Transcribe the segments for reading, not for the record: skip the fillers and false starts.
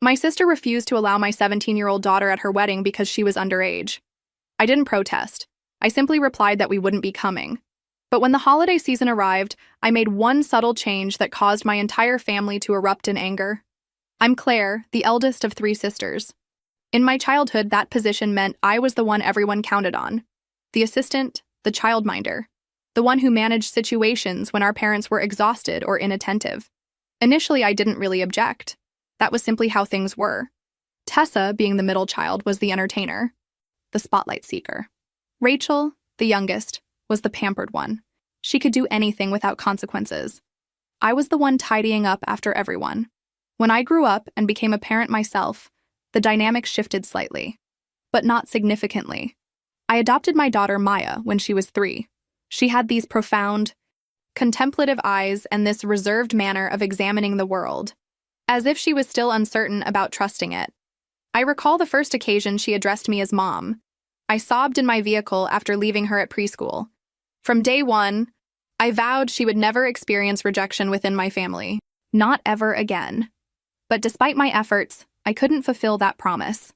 My sister refused to allow my 17-year-old daughter at her wedding because she was underage. I didn't protest. I simply replied that we wouldn't be coming. But when the holiday season arrived, I made one subtle change that caused my entire family to erupt in anger. I'm Claire, the eldest of 3 sisters. In my childhood, that position meant I was the one everyone counted on. The assistant, the childminder, the one who managed situations when our parents were exhausted or inattentive. Initially, I didn't really object. That was simply how things were. Tessa, being the middle child, was the entertainer, the spotlight seeker. Rachel, the youngest, was the pampered one. She could do anything without consequences. I was the one tidying up after everyone. When I grew up and became a parent myself, the dynamic shifted slightly, but not significantly. I adopted my daughter Maya when she was 3. She had these profound, contemplative eyes and this reserved manner of examining the world, as if she was still uncertain about trusting it. I recall the first occasion she addressed me as Mom. I sobbed in my vehicle after leaving her at preschool. From day one, I vowed she would never experience rejection within my family. Not ever again. But despite my efforts, I couldn't fulfill that promise.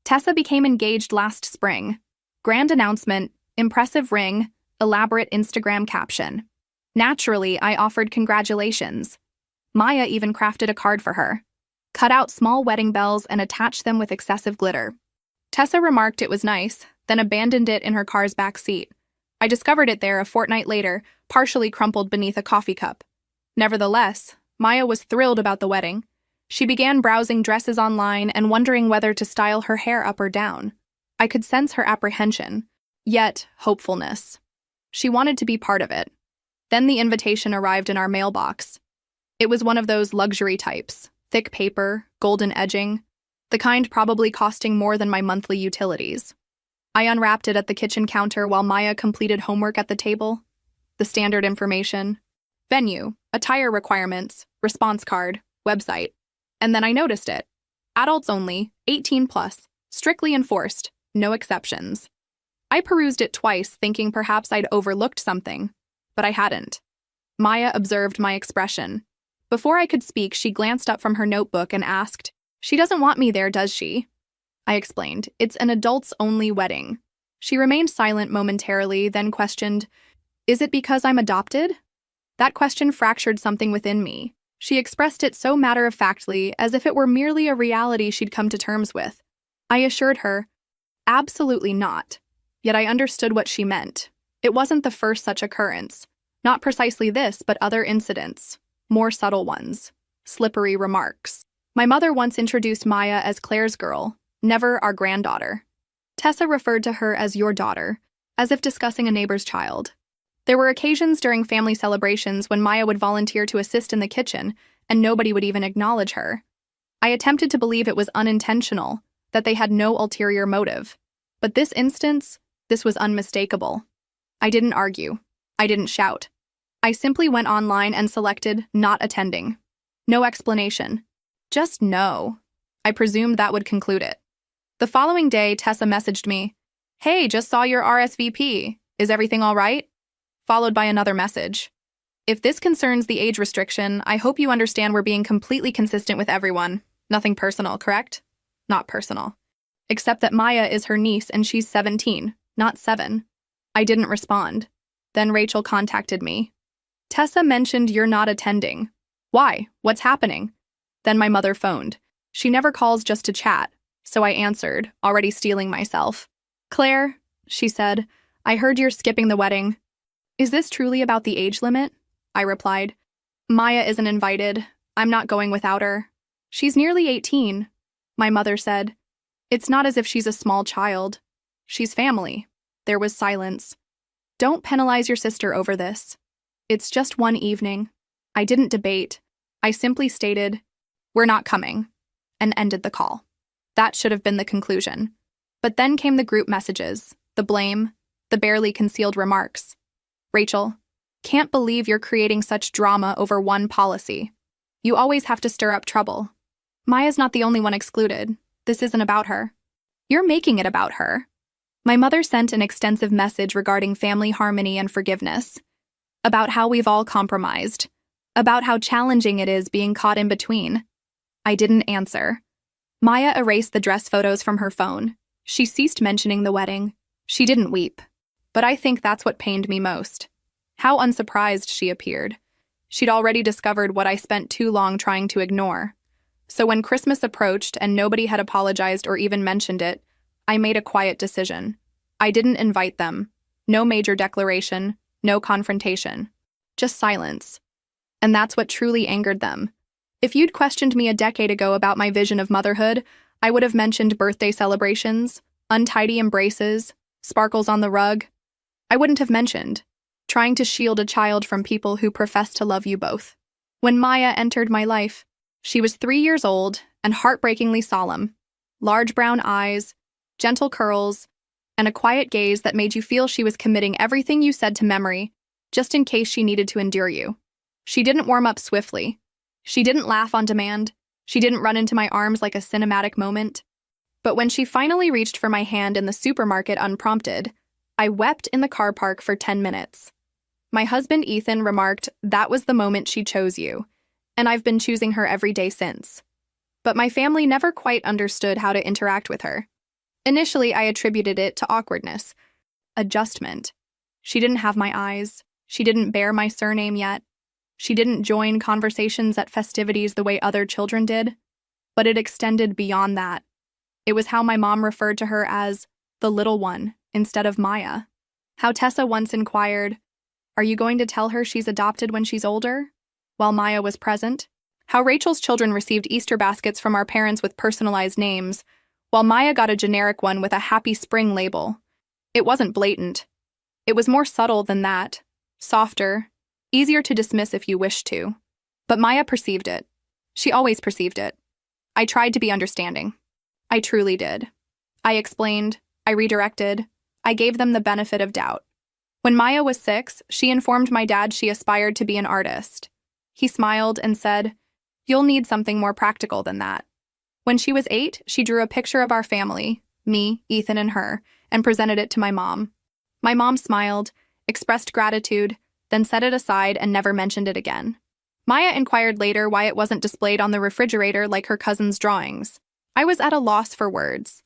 Tessa became engaged last spring. Grand announcement, impressive ring, elaborate Instagram caption. Naturally, I offered congratulations. Maya even crafted a card for her, cut out small wedding bells and attached them with excessive glitter. Tessa remarked it was nice, then abandoned it in her car's back seat. I discovered it there a fortnight later, partially crumpled beneath a coffee cup. Nevertheless, Maya was thrilled about the wedding. She began browsing dresses online and wondering whether to style her hair up or down. I could sense her apprehension, yet hopefulness. She wanted to be part of it. Then the invitation arrived in our mailbox. It was one of those luxury types, thick paper, golden edging, the kind probably costing more than my monthly utilities. I unwrapped it at the kitchen counter while Maya completed homework at the table. The standard information: venue, attire requirements, response card, website. And then I noticed it. Adults only, 18 plus, strictly enforced, no exceptions. I perused it twice, thinking perhaps I'd overlooked something, but I hadn't. Maya observed my expression. Before I could speak, she glanced up from her notebook and asked, "She doesn't want me there, does she?" I explained, "It's an adults-only wedding." She remained silent momentarily, then questioned, "Is it because I'm adopted?" That question fractured something within me. She expressed it so matter-of-factly, as if it were merely a reality she'd come to terms with. I assured her, absolutely not. Yet I understood what she meant. It wasn't the first such occurrence. Not precisely this, but other incidents. More subtle ones. Slippery remarks. My mother once introduced Maya as Claire's girl, never our granddaughter. Tessa referred to her as your daughter, as if discussing a neighbor's child. There were occasions during family celebrations when Maya would volunteer to assist in the kitchen, and nobody would even acknowledge her. I attempted to believe it was unintentional, that they had no ulterior motive. But this instance, this was unmistakable. I didn't argue. I didn't shout. I simply went online and selected not attending. No explanation. Just no. I presumed that would conclude it. The following day, Tessa messaged me, "Hey, just saw your RSVP. Is everything all right?" Followed by another message. "If this concerns the age restriction, I hope you understand we're being completely consistent with everyone. Nothing personal, correct?" Not personal. Except that Maya is her niece and she's 17, not 7. I didn't respond. Then Rachel contacted me. "Tessa mentioned you're not attending. Why? What's happening?" Then my mother phoned. She never calls just to chat, so I answered, already steeling myself. "Claire," she said, "I heard you're skipping the wedding." "Is this truly about the age limit?" I replied. "Maya isn't invited. I'm not going without her. She's nearly 18. My mother said. "It's not as if she's a small child. She's family." There was silence. "Don't penalize your sister over this. It's just one evening." I didn't debate. I simply stated, "We're not coming," and ended the call. That should have been the conclusion. But then came the group messages, the blame, the barely concealed remarks. "Rachel, can't believe you're creating such drama over one policy. You always have to stir up trouble. Maya's not the only one excluded. This isn't about her. You're making it about her." My mother sent an extensive message regarding family harmony and forgiveness, about how we've all compromised, about how challenging it is being caught in between. I didn't answer. Maya erased the dress photos from her phone. She ceased mentioning the wedding. She didn't weep. But I think that's what pained me most. How unsurprised she appeared. She'd already discovered what I spent too long trying to ignore. So when Christmas approached and nobody had apologized or even mentioned it, I made a quiet decision. I didn't invite them. No major declaration, no confrontation. Just silence. And that's what truly angered them. If you'd questioned me a decade ago about my vision of motherhood, I would have mentioned birthday celebrations, untidy embraces, sparkles on the rug. I wouldn't have mentioned trying to shield a child from people who profess to love you both. When Maya entered my life, she was 3 years old and heartbreakingly solemn. Large brown eyes, gentle curls, and a quiet gaze that made you feel she was committing everything you said to memory, just in case she needed to endure you. She didn't warm up swiftly. She didn't laugh on demand. She didn't run into my arms like a cinematic moment. But when she finally reached for my hand in the supermarket unprompted, I wept in the car park for 10 minutes. My husband Ethan remarked, "That was the moment she chose you, and I've been choosing her every day since." But my family never quite understood how to interact with her. Initially, I attributed it to awkwardness, adjustment. She didn't have my eyes. She didn't bear my surname yet. She didn't join conversations at festivities the way other children did. But it extended beyond that. It was how my mom referred to her as the little one instead of Maya. How Tessa once inquired, "Are you going to tell her she's adopted when she's older?" while Maya was present. How Rachel's children received Easter baskets from our parents with personalized names, while Maya got a generic one with a Happy Spring label. It wasn't blatant. It was more subtle than that, softer, easier to dismiss if you wished to. But Maya perceived it. She always perceived it. I tried to be understanding. I truly did. I explained, I redirected, I gave them the benefit of doubt. When Maya was 6, she informed my dad she aspired to be an artist. He smiled and said, "You'll need something more practical than that." When she was 8, she drew a picture of our family, me, Ethan, and her, and presented it to my mom. My mom smiled, expressed gratitude, then set it aside and never mentioned it again. Maya inquired later why it wasn't displayed on the refrigerator like her cousin's drawings. I was at a loss for words.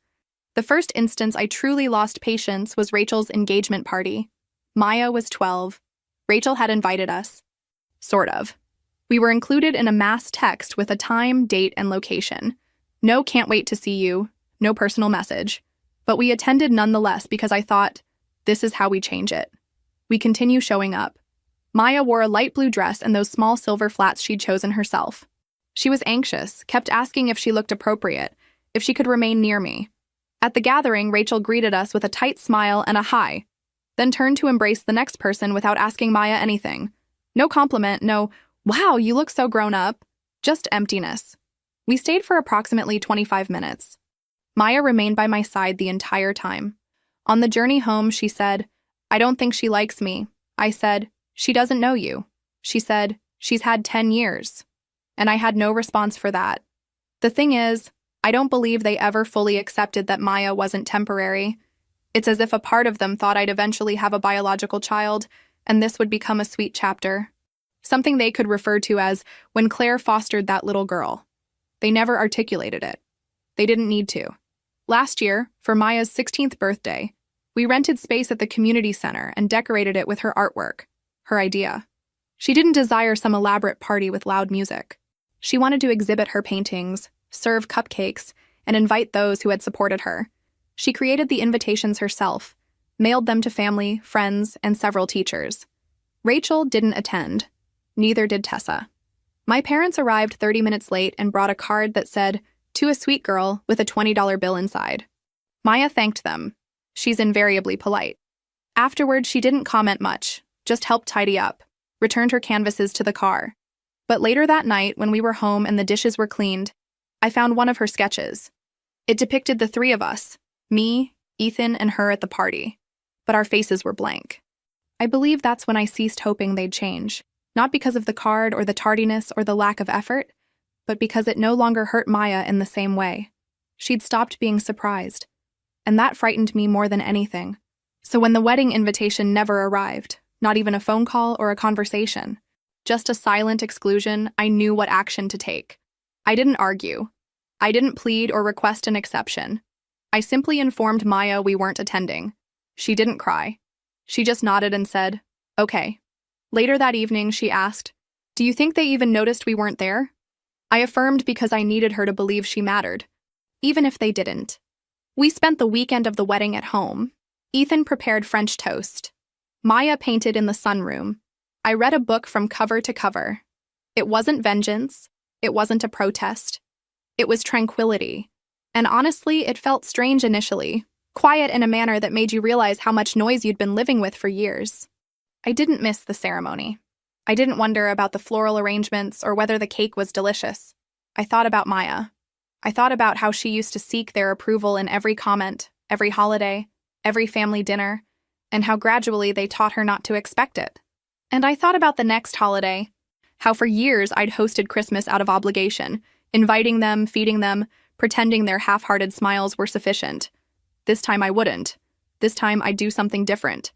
The first instance I truly lost patience was Rachel's engagement party. Maya was 12. Rachel had invited us. Sort of. We were included in a mass text with a time, date, and location. No "can't wait to see you," no personal message. But we attended nonetheless because I thought, this is how we change it. We continue showing up. Maya wore a light blue dress and those small silver flats she'd chosen herself. She was anxious, kept asking if she looked appropriate, if she could remain near me. At the gathering, Rachel greeted us with a tight smile and a hi, then turned to embrace the next person without asking Maya anything. No compliment, no, "Wow, you look so grown up," just emptiness. We stayed for approximately 25 minutes. Maya remained by my side the entire time. On the journey home, she said, "I don't think she likes me." I said, "She doesn't know you." She said, "She's had 10 years. And I had no response for that. The thing is, I don't believe they ever fully accepted that Maya wasn't temporary. It's as if a part of them thought I'd eventually have a biological child, and this would become a sweet chapter. Something they could refer to as when Claire fostered that little girl. They never articulated it. They didn't need to. Last year, for Maya's 16th birthday, we rented space at the community center and decorated it with her artwork, her idea. She didn't desire some elaborate party with loud music. She wanted to exhibit her paintings, serve cupcakes, and invite those who had supported her. She created the invitations herself, mailed them to family, friends, and several teachers. Rachel didn't attend. Neither did Tessa. My parents arrived 30 minutes late and brought a card that said, "To a sweet girl," with a $20 bill inside. Maya thanked them. She's invariably polite. Afterward, she didn't comment much, just helped tidy up, returned her canvases to the car. But later that night, when we were home and the dishes were cleaned, I found one of her sketches. It depicted the three of us, me, Ethan, and her at the party. But our faces were blank. I believe that's when I ceased hoping they'd change. Not because of the card or the tardiness or the lack of effort, but because it no longer hurt Maya in the same way. She'd stopped being surprised. And that frightened me more than anything. So when the wedding invitation never arrived, not even a phone call or a conversation, just a silent exclusion, I knew what action to take. I didn't argue. I didn't plead or request an exception. I simply informed Maya we weren't attending. She didn't cry. She just nodded and said, "Okay." Later that evening, she asked, "Do you think they even noticed we weren't there?" I affirmed because I needed her to believe she mattered, even if they didn't. We spent the weekend of the wedding at home. Ethan prepared French toast. Maya painted in the sunroom. I read a book from cover to cover. It wasn't vengeance. It wasn't a protest. It was tranquility. And honestly, it felt strange initially, quiet in a manner that made you realize how much noise you'd been living with for years. I didn't miss the ceremony. I didn't wonder about the floral arrangements or whether the cake was delicious. I thought about Maya. I thought about how she used to seek their approval in every comment, every holiday, every family dinner, and how gradually they taught her not to expect it. And I thought about the next holiday, how for years I'd hosted Christmas out of obligation, inviting them, feeding them, pretending their half-hearted smiles were sufficient. This time I wouldn't. This time I'd do something different.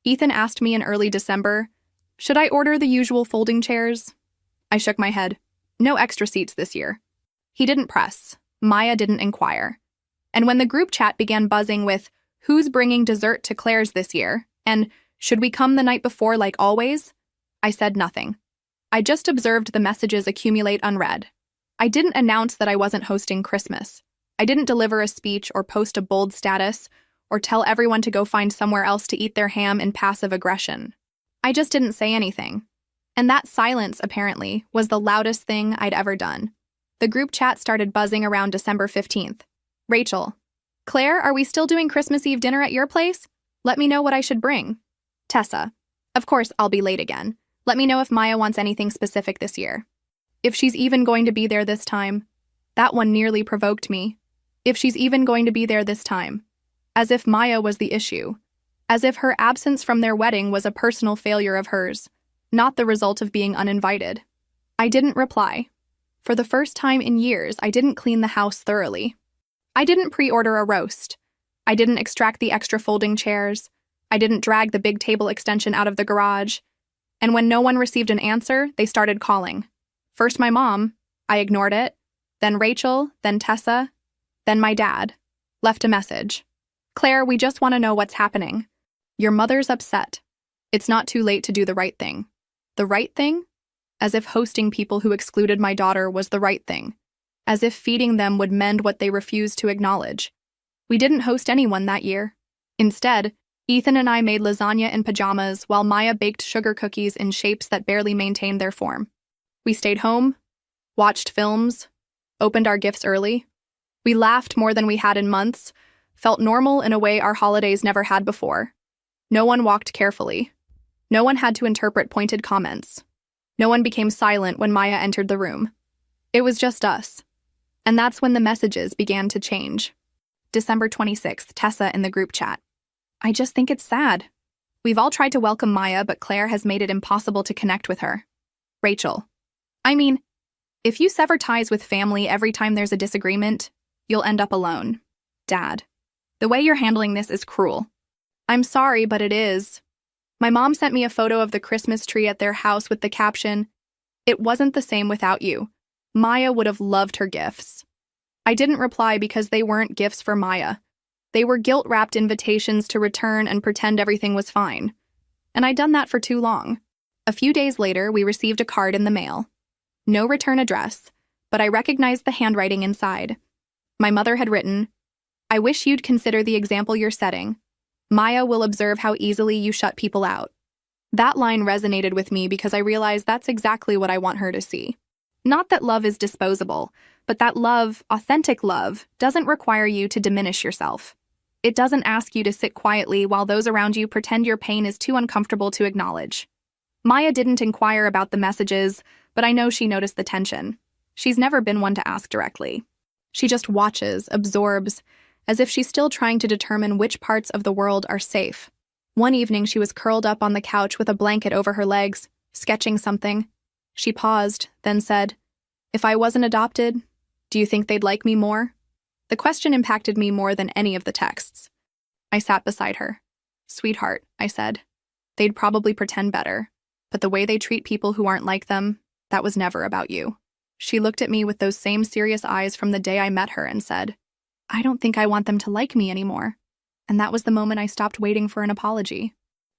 Ethan asked me in early December, "Should I order the usual folding chairs?" I shook my head. No extra seats this year. He didn't press. Maya didn't inquire. And when the group chat began buzzing with, "Who's bringing dessert to Claire's this year?" and "Should we come the night before like always?" I said nothing. I just observed the messages accumulate unread. I didn't announce that I wasn't hosting Christmas. I didn't deliver a speech or post a bold status or tell everyone to go find somewhere else to eat their ham in passive aggression. I just didn't say anything. And that silence, apparently, was the loudest thing I'd ever done. The group chat started buzzing around December 15th. "Rachel, Claire, are we still doing Christmas Eve dinner at your place? Let me know what I should bring." Tessa, "Of course, I'll be late again. Let me know if Maya wants anything specific this year. If she's even going to be there this time." That one nearly provoked me. If she's even going to be there this time. As if Maya was the issue. As if her absence from their wedding was a personal failure of hers, not the result of being uninvited. I didn't reply. For the first time in years, I didn't clean the house thoroughly. I didn't pre-order a roast. I didn't extract the extra folding chairs. I didn't drag the big table extension out of the garage. And when no one received an answer, they started calling. First my mom. I ignored it. Then Rachel, then Tessa, then my dad. Left a message. "Claire, we just want to know what's happening. Your mother's upset. It's not too late to do the right thing." The right thing? As if hosting people who excluded my daughter was the right thing. As if feeding them would mend what they refused to acknowledge. We didn't host anyone that year. Instead, Ethan and I made lasagna in pajamas while Maya baked sugar cookies in shapes that barely maintained their form. We stayed home, watched films, opened our gifts early. We laughed more than we had in months, felt normal in a way our holidays never had before. No one walked carefully. No one had to interpret pointed comments. No one became silent when Maya entered the room. It was just us. And that's when the messages began to change. December 26th, Tessa in the group chat. "I just think it's sad. We've all tried to welcome Maya, but Claire has made it impossible to connect with her." Rachel. "I mean, if you sever ties with family every time there's a disagreement, you'll end up alone." Dad. "The way you're handling this is cruel." "I'm sorry, but it is." My mom sent me a photo of the Christmas tree at their house with the caption, "It wasn't the same without you. Maya would have loved her gifts." I didn't reply because they weren't gifts for Maya. They were guilt-wrapped invitations to return and pretend everything was fine. And I'd done that for too long. A few days later, we received a card in the mail. No return address, but I recognized the handwriting inside. My mother had written, "I wish you'd consider the example you're setting. Maya will observe how easily you shut people out." That line resonated with me because I realized that's exactly what I want her to see. Not that love is disposable, but that love, authentic love, doesn't require you to diminish yourself. It doesn't ask you to sit quietly while those around you pretend your pain is too uncomfortable to acknowledge. Maya didn't inquire about the messages, but I know she noticed the tension. She's never been one to ask directly. She just watches, absorbs, as if she's still trying to determine which parts of the world are safe. One evening, she was curled up on the couch with a blanket over her legs, sketching something. She paused, then said, "If I wasn't adopted, do you think they'd like me more?" The question impacted me more than any of the texts. I sat beside her. "Sweetheart," I said, "they'd probably pretend better, but the way they treat people who aren't like them, that was never about you." She looked at me with those same serious eyes from the day I met her and said, "I don't think I want them to like me anymore." And that was the moment I stopped waiting for an apology.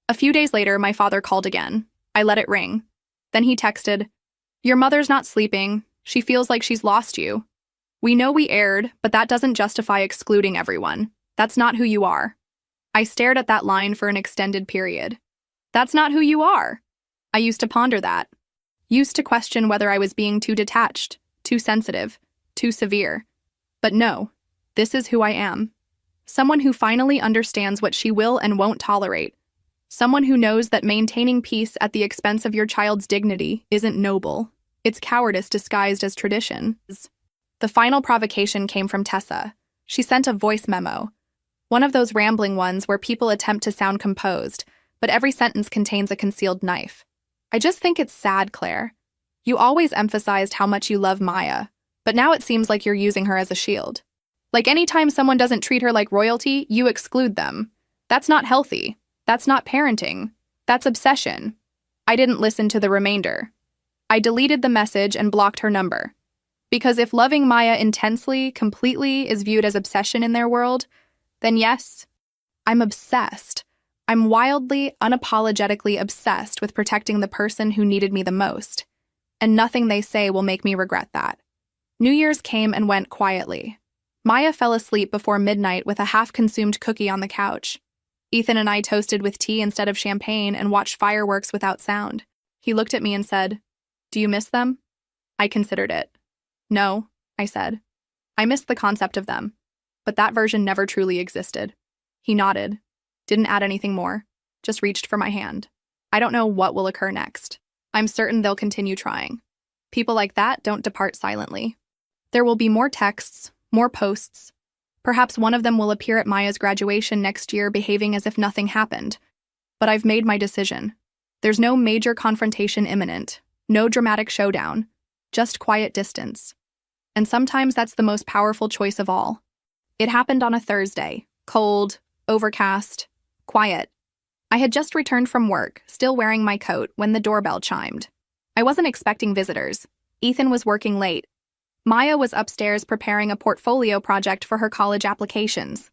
A few days later, my father called again. I let it ring. Then he texted, "Your mother's not sleeping. She feels like she's lost you. We know we erred, but that doesn't justify excluding everyone. That's not who you are." I stared at that line for an extended period. That's not who you are. I used to ponder that. Used to question whether I was being too detached, too sensitive, too severe. But no, this is who I am. Someone who finally understands what she will and won't tolerate. Someone who knows that maintaining peace at the expense of your child's dignity isn't noble. It's cowardice disguised as tradition. The final provocation came from Tessa. She sent a voice memo. One of those rambling ones where people attempt to sound composed, but every sentence contains a concealed knife. "I just think it's sad, Claire. You always emphasized how much you love Maya, but now it seems like you're using her as a shield. Like anytime someone doesn't treat her like royalty, you exclude them. That's not healthy. That's not parenting. That's obsession." I didn't listen to the remainder. I deleted the message and blocked her number. Because if loving Maya intensely, completely, is viewed as obsession in their world, then yes, I'm obsessed. I'm wildly, unapologetically obsessed with protecting the person who needed me the most. And nothing they say will make me regret that. New Year's came and went quietly. Maya fell asleep before midnight with a half-consumed cookie on the couch. Ethan and I toasted with tea instead of champagne and watched fireworks without sound. He looked at me and said, "Do you miss them?" I considered it. "No," I said. "I missed the concept of them. But that version never truly existed." He nodded, didn't add anything more, just reached for my hand. I don't know what will occur next. I'm certain they'll continue trying. People like that don't depart silently. There will be more texts, more posts. Perhaps one of them will appear at Maya's graduation next year behaving as if nothing happened. But I've made my decision. There's no major confrontation imminent, no dramatic showdown, just quiet distance. And sometimes that's the most powerful choice of all. It happened on a Thursday, cold, overcast, quiet. I had just returned from work, still wearing my coat, when the doorbell chimed. I wasn't expecting visitors. Ethan was working late. Maya was upstairs preparing a portfolio project for her college applications.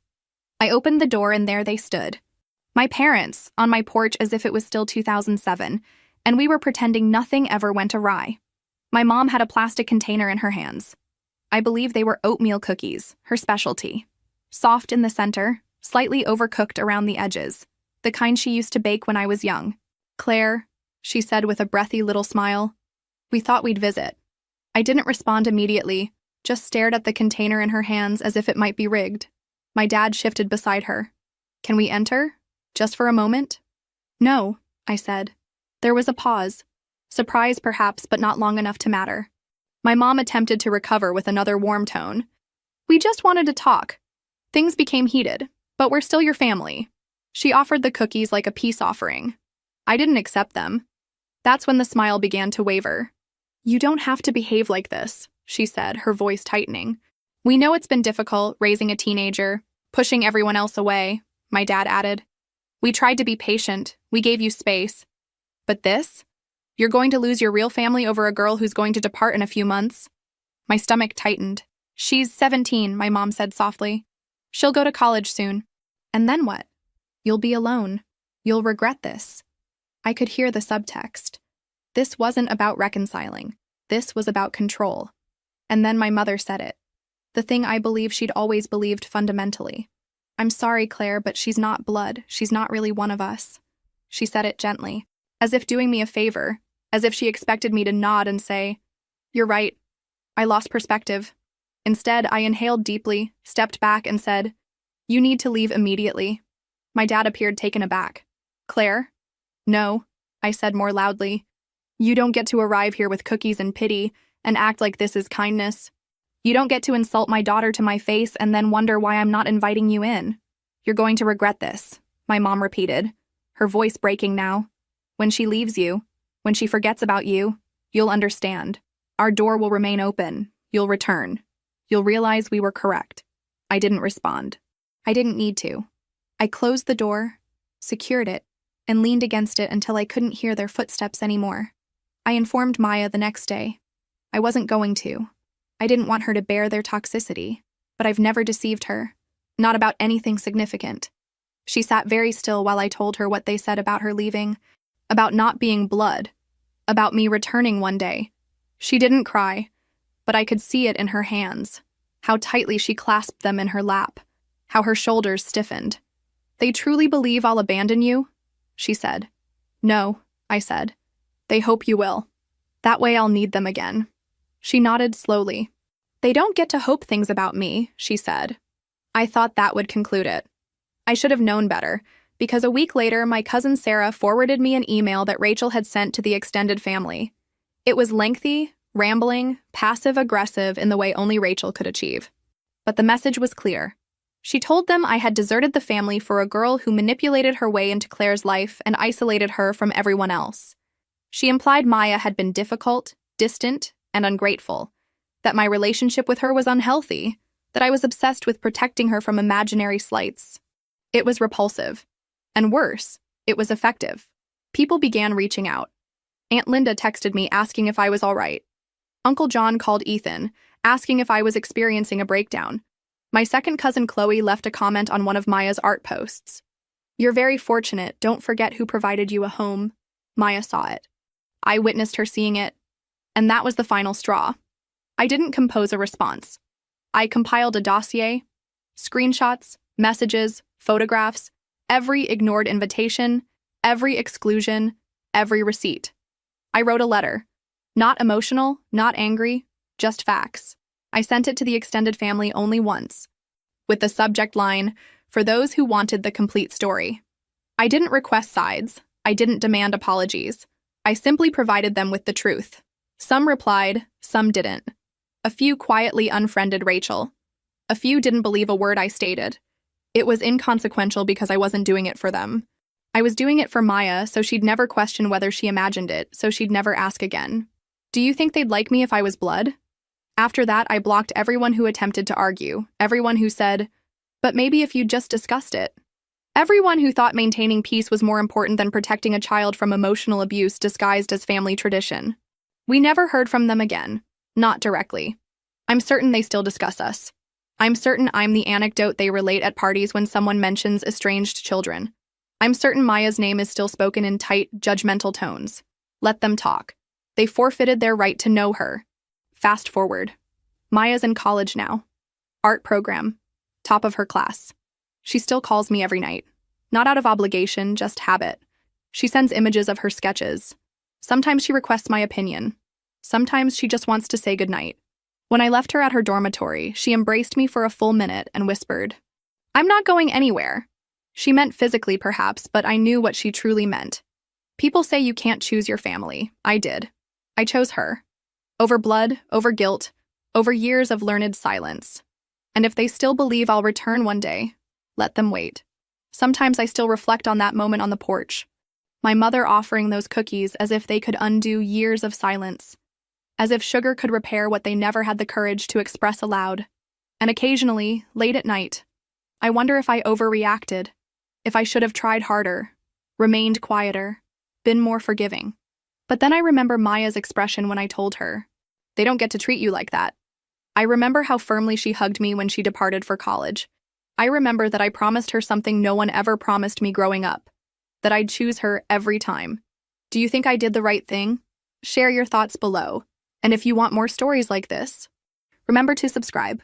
I opened the door and there they stood. My parents, on my porch as if it was still 2007, and we were pretending nothing ever went awry. My mom had a plastic container in her hands. I believe they were oatmeal cookies, her specialty. Soft in the center, slightly overcooked around the edges, the kind she used to bake when I was young. "Claire," she said with a breathy little smile, "we thought we'd visit." I didn't respond immediately, just stared at the container in her hands as if it might be rigged. My dad shifted beside her. "Can we enter? Just for a moment?" "No," I said. There was a pause. Surprise perhaps, but not long enough to matter. My mom attempted to recover with another warm tone. "We just wanted to talk. Things became heated, but we're still your family." She offered the cookies like a peace offering. I didn't accept them. That's when the smile began to waver. "You don't have to behave like this," she said, her voice tightening. "We know it's been difficult, raising a teenager, pushing everyone else away," my dad added. "We tried to be patient, we gave you space. But this? You're going to lose your real family over a girl who's going to depart in a few months?" My stomach tightened. "She's 17, my mom said softly. "She'll go to college soon. And then what? You'll be alone. You'll regret this." I could hear the subtext. This wasn't about reconciling. This was about control. And then my mother said it. The thing I believe she'd always believed fundamentally. "I'm sorry, Claire, but she's not blood. She's not really one of us." She said it gently, as if doing me a favor, as if she expected me to nod and say, "You're right." I lost perspective. Instead, I inhaled deeply, stepped back, and said, "You need to leave immediately." My dad appeared taken aback. "Claire?" "No," I said more loudly. "You don't get to arrive here with cookies and pity and act like this is kindness. You don't get to insult my daughter to my face and then wonder why I'm not inviting you in. You're going to regret this," my mom repeated, her voice breaking now. "When she leaves you, when she forgets about you, you'll understand. Our door will remain open. You'll return. You'll realize we were correct." I didn't respond. I didn't need to. I closed the door, secured it, and leaned against it until I couldn't hear their footsteps anymore. I informed Maya the next day. I wasn't going to. I didn't want her to bear their toxicity, but I've never deceived her. Not about anything significant. She sat very still while I told her what they said about her leaving, about not being blood, about me returning one day. She didn't cry, but I could see it in her hands, how tightly she clasped them in her lap, how her shoulders stiffened. They truly believe I'll abandon you? She said. No, I said. They hope you will. That way I'll need them again. She nodded slowly. They don't get to hope things about me, she said. I thought that would conclude it. I should have known better, because a week later my cousin Sarah forwarded me an email that Rachel had sent to the extended family. It was lengthy, rambling, passive-aggressive in the way only Rachel could achieve. But the message was clear. She told them I had deserted the family for a girl who manipulated her way into Claire's life and isolated her from everyone else. She implied Maya had been difficult, distant, and ungrateful, that my relationship with her was unhealthy, that I was obsessed with protecting her from imaginary slights. It was repulsive. And worse, it was effective. People began reaching out. Aunt Linda texted me asking if I was all right. Uncle John called Ethan, asking if I was experiencing a breakdown. My second cousin Chloe left a comment on one of Maya's art posts. You're very fortunate, don't forget who provided you a home. Maya saw it. I witnessed her seeing it. And that was the final straw. I didn't compose a response. I compiled a dossier, screenshots, messages, photographs, every ignored invitation, every exclusion, every receipt. I wrote a letter. Not emotional, not angry, just facts. I sent it to the extended family only once, with the subject line, for those who wanted the complete story. I didn't request sides. I didn't demand apologies. I simply provided them with the truth. Some replied, some didn't. A few quietly unfriended Rachel. A few didn't believe a word I stated. It was inconsequential because I wasn't doing it for them. I was doing it for Maya, so she'd never question whether she imagined it, so she'd never ask again. Do you think they'd like me if I was blood? After that, I blocked everyone who attempted to argue, everyone who said, but maybe if you just discussed it. Everyone who thought maintaining peace was more important than protecting a child from emotional abuse disguised as family tradition. We never heard from them again. Not directly. I'm certain they still discuss us. I'm certain I'm the anecdote they relate at parties when someone mentions estranged children. I'm certain Maya's name is still spoken in tight, judgmental tones. Let them talk. They forfeited their right to know her. Fast forward. Maya's in college now. Art program. Top of her class. She still calls me every night. Not out of obligation, just habit. She sends images of her sketches. Sometimes she requests my opinion. Sometimes she just wants to say goodnight. When I left her at her dormitory, she embraced me for a full minute and whispered, I'm not going anywhere. She meant physically, perhaps, but I knew what she truly meant. People say you can't choose your family. I did. I chose her. Over blood, over guilt, over years of learned silence. And if they still believe I'll return one day, let them wait. Sometimes I still reflect on that moment on the porch. My mother offering those cookies as if they could undo years of silence. As if sugar could repair what they never had the courage to express aloud. And occasionally, late at night, I wonder if I overreacted, if I should have tried harder, remained quieter, been more forgiving. But then I remember Maya's expression when I told her, they don't get to treat you like that. I remember how firmly she hugged me when she departed for college. I remember that I promised her something no one ever promised me growing up, that I'd choose her every time. Do you think I did the right thing? Share your thoughts below. And if you want more stories like this, remember to subscribe.